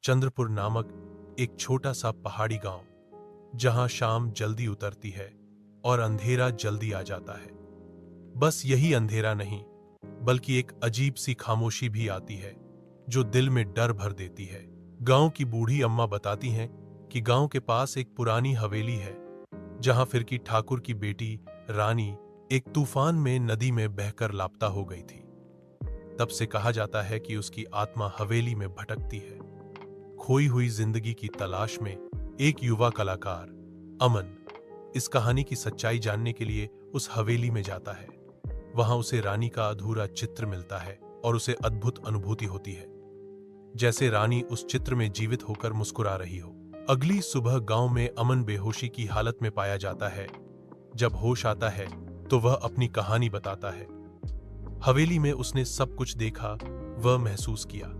चंद्रपुर नामक एक छोटा सा पहाड़ी गांव, जहां शाम जल्दी उतरती है और अंधेरा जल्दी आ जाता है। बस यही अंधेरा नहीं, बल्कि एक अजीब सी खामोशी भी आती है जो दिल में डर भर देती है। गांव की बूढ़ी अम्मा बताती हैं कि गांव के पास एक पुरानी हवेली है, जहां फिरकी ठाकुर की बेटी रानी एक तूफान में नदी में बहकर लापता हो गई थी। तब से कहा जाता है कि उसकी आत्मा हवेली में भटकती है, खोई हुई जिंदगी की तलाश में। एक युवा कलाकार अमन इस कहानी की सच्चाई जानने के लिए उस हवेली में जाता है। वहां उसे रानी का अधूरा चित्र मिलता है और उसे अद्भुत अनुभूति होती है, जैसे रानी उस चित्र में जीवित होकर मुस्कुरा रही हो। अगली सुबह गांव में अमन बेहोशी की हालत में पाया जाता है। जब होश आता है तो वह अपनी कहानी बताता है। हवेली में उसने सब कुछ देखा, वह महसूस किया।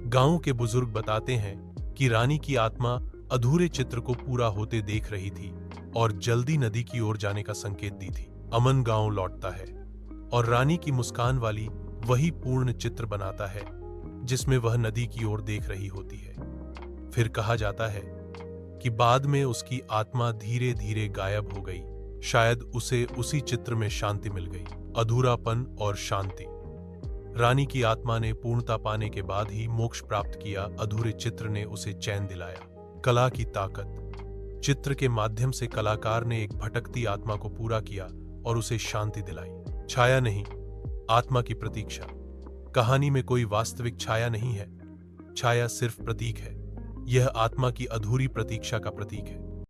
गांव के बुजुर्ग बताते हैं कि रानी की आत्मा अधूरे चित्र को पूरा होते देख रही थी और जल्दी नदी की ओर जाने का संकेत दी थी। अमन गांव लौटता है और रानी की मुस्कान वाली वही पूर्ण चित्र बनाता है जिसमें वह नदी की ओर देख रही होती है। फिर कहा जाता है कि बाद में उसकी आत्मा धीरे धीरे गायब हो गई। शायद उसे उसी चित्र में शांति मिल गई, अधूरापन और शांति। रानी की आत्मा ने पूर्णता पाने के बाद ही मोक्ष प्राप्त किया, अधूरे चित्र ने उसे चैन दिलाया। कला की ताकत। चित्र के माध्यम से कलाकार ने एक भटकती आत्मा को पूरा किया और उसे शांति दिलाई। छाया नहीं, आत्मा की प्रतीक्षा। कहानी में कोई वास्तविक छाया नहीं है, छाया सिर्फ प्रतीक है। यह आत्मा की अधूरी प्रतीक्षा का प्रतीक है।